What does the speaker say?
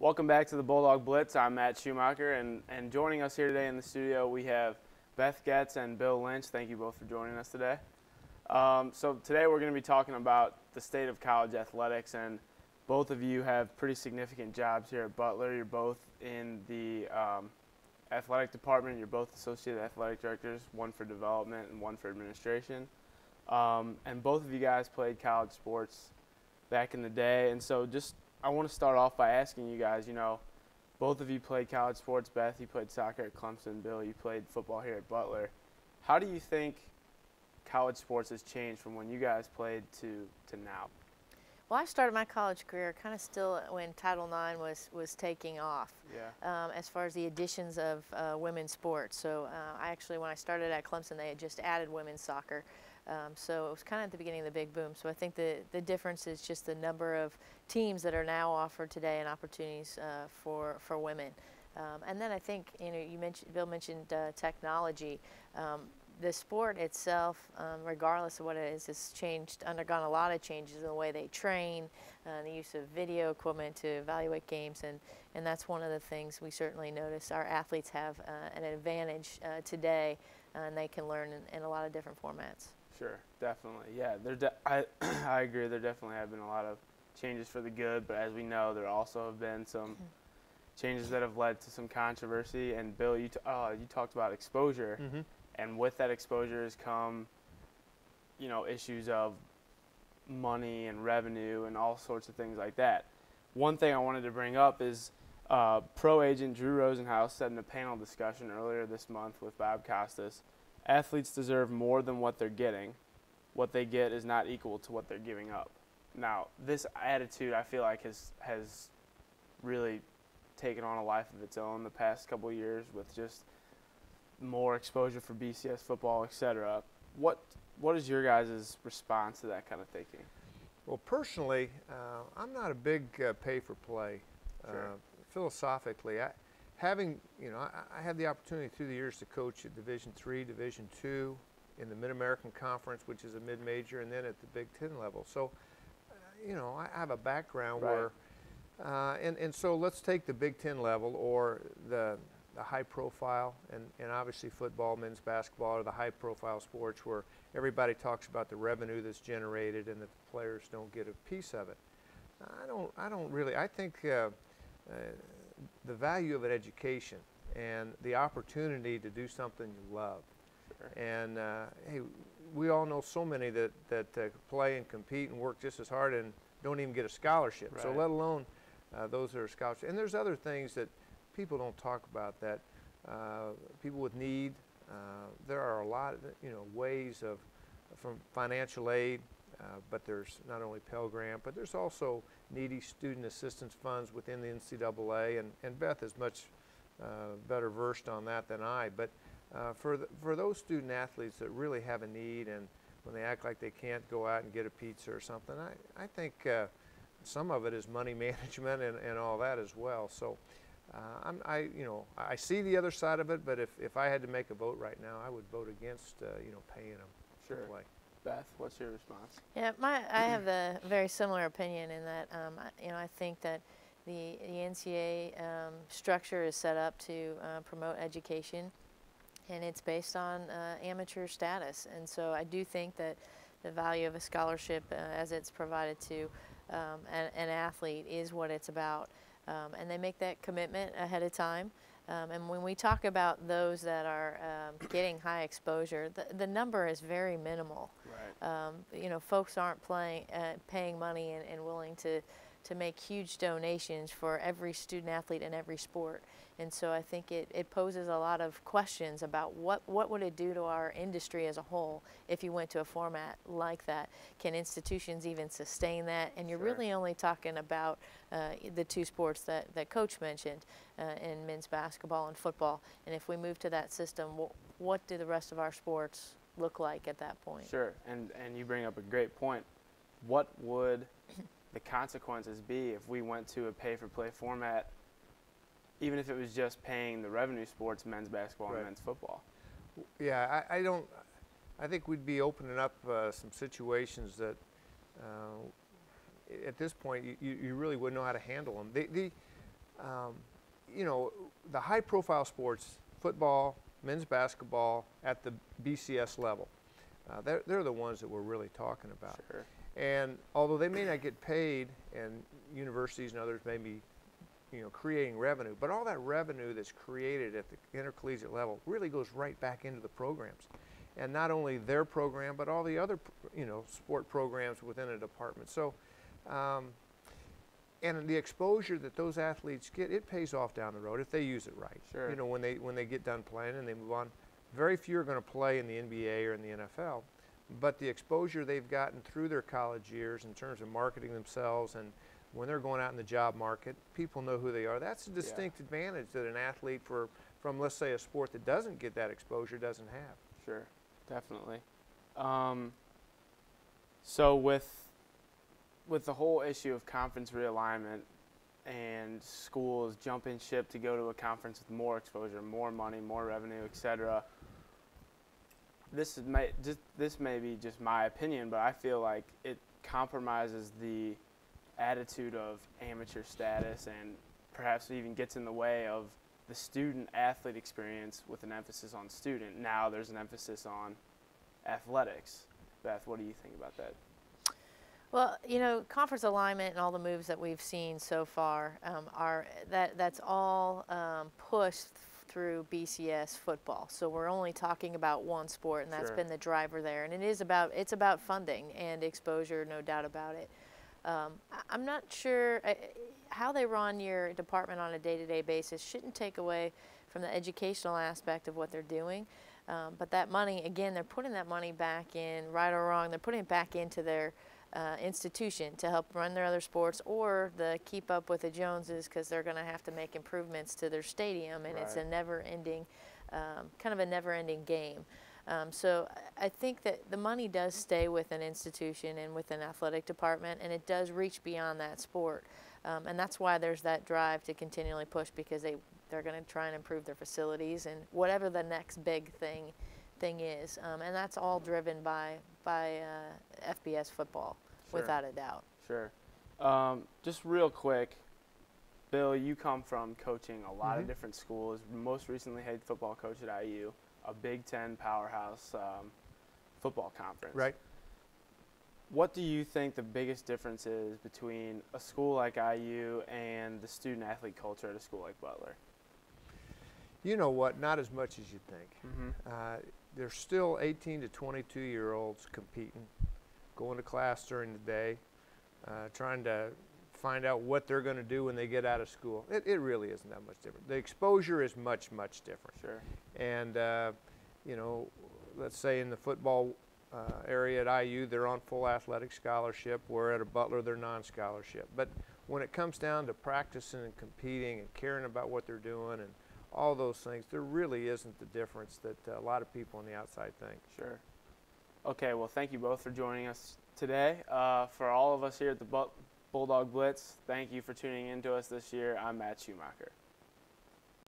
Welcome back to the Bulldog Blitz. I'm Matt Schumacher, and joining us here today in the studio we have Beth Getz and Bill Lynch. Thank you both for joining us today. So today we're going to be talking about the state of college athletics, and both of you have pretty significant jobs here at Butler. You're both in the athletic department. You're both associate athletic directors, one for development and one for administration. And both of you guys played college sports back in the day, and so I want to start off by asking you guys, both of you played college sports. Beth, you played soccer at Clemson. Bill, you played football here at Butler. How do you think college sports has changed from when you guys played to now? Well, I started my college career kind of still when Title IX was taking off. Yeah. As far as the additions of women's sports. So when I started at Clemson, they had just added women's soccer. So it was kind of at the beginning of the big boom. So I think the difference is just the number of teams that are now offered today and opportunities for women. And then I think, Bill mentioned technology. The sport itself, regardless of what it is, has undergone a lot of changes in the way they train, the use of video equipment to evaluate games, and that's one of the things we certainly notice. Our athletes have an advantage today, and they can learn in a lot of different formats. Sure, definitely. Yeah, I agree. There definitely have been a lot of changes for the good, but as we know, there also have been some changes that have led to some controversy. And Bill, you talked about exposure. Mm-hmm. And with that exposure has come, issues of money and revenue and all sorts of things like that. One thing I wanted to bring up is pro agent Drew Rosenhaus said in a panel discussion earlier this month with Bob Costas, athletes deserve more than what they're getting. What they get is not equal to what they're giving up. Now, this attitude I feel like has really taken on a life of its own the past couple of years with just more exposure for BCS football, etc. What is your guys' response to that kind of thinking? Well, personally, I'm not a big pay for play. Sure. Philosophically, I had the opportunity through the years to coach at Division III, Division II, in the Mid-American Conference, which is a mid-major, and then at the Big Ten level. So, I have a background right. where, and so let's take the Big Ten level or the high profile, and obviously football, men's basketball are the high profile sports where everybody talks about the revenue that's generated and that the players don't get a piece of it. I think the value of an education and the opportunity to do something you love. Sure. And hey, we all know so many that play and compete and work just as hard and don't even get a scholarship. Right. So let alone those that are scholarships. And there's other things that people don't talk about that people with need. There are a lot of ways from financial aid, but there's not only Pell Grant, but there's also needy student assistance funds within the NCAA, and Beth is much better versed on that than I. But for those student athletes that really have a need, and when they act like they can't go out and get a pizza or something, I think some of it is money management and all that as well. So. I see the other side of it, but if I had to make a vote right now, I would vote against paying them to play. Beth, what's your response? Yeah, I have a very similar opinion in that I think that the NCAA structure is set up to promote education, and it's based on amateur status. And so I do think that the value of a scholarship as it's provided to an athlete is what it's about. And they make that commitment ahead of time. And when we talk about those that are getting high exposure, the number is very minimal. Right. Folks aren't paying money and willing to make huge donations for every student athlete in every sport. And so I think it poses a lot of questions about what would it do to our industry as a whole if you went to a format like that. Can institutions even sustain that? And you're Sure. really only talking about the two sports that Coach mentioned in men's basketball and football. And if we move to that system, what do the rest of our sports look like at that point? Sure, and you bring up a great point. What would the consequences be if we went to a pay-for-play format, even if it was just paying the revenue sports, men's basketball Right. and men's football? Yeah, I think we'd be opening up some situations that at this point, you really wouldn't know how to handle them. you know, the high-profile sports, football, men's basketball, at the BCS level, they're the ones that we're really talking about. Sure. And although they may not get paid, and universities and others may be, you know, creating revenue, but all that revenue that's created at the intercollegiate level really goes right back into the programs. And not only their program, but all the other, you know, sport programs within a department. So, and the exposure that those athletes get, it pays off down the road if they use it right. Sure. You know, when they get done playing and they move on, very few are going to play in the NBA or in the NFL. But the exposure they've gotten through their college years in terms of marketing themselves, and when they're going out in the job market, people know who they are. That's a distinct advantage that an athlete from, let's say, a sport that doesn't get that exposure doesn't have. Sure, definitely. So with the whole issue of conference realignment and schools jumping ship to go to a conference with more exposure, more money, more revenue, etc., this may be just my opinion, but I feel like it compromises the attitude of amateur status and perhaps even gets in the way of the student-athlete experience with an emphasis on student. Now there's an emphasis on athletics. Beth, what do you think about that? Well, you know, conference alignment and all the moves that we've seen so far that's all pushed through BCS football. So we're only talking about one sport, and that's Sure. been the driver there. And it's about funding and exposure, no doubt about it. I'm not sure how they run your department on a day-to-day basis shouldn't take away from the educational aspect of what they're doing. But that money, again, they're putting that money back in, right or wrong, they're putting it back into their institution to help run their other sports, or the keep up with the Joneses, because they're going to have to make improvements to their stadium, and it's a never-ending, kind of a never-ending game. So I think that the money does stay with an institution and with an athletic department, and it does reach beyond that sport. And that's why there's that drive to continually push, because they're going to try and improve their facilities and whatever the next big thing is. And that's all driven by FBS football, Sure. without a doubt. Sure. Just real quick, Bill, you come from coaching a lot of different schools, most recently head football coach at IU, a Big Ten powerhouse football conference. Right. What do you think the biggest difference is between a school like IU and the student-athlete culture at a school like Butler? You know what? Not as much as you think. There's still 18 to 22-year-olds competing, going to class during the day, trying to find out what they're going to do when they get out of school. It really isn't that much different. The exposure is much, much different. Sure. And, you know, let's say in the football area at IU, they're on full athletic scholarship, where at a Butler, they're non-scholarship. But when it comes down to practicing and competing and caring about what they're doing and all those things, there really isn't the difference that a lot of people on the outside think. Sure. Okay, well, thank you both for joining us today. For all of us here at the Bulldog Blitz, thank you for tuning in to us this year. I'm Matt Schumacher.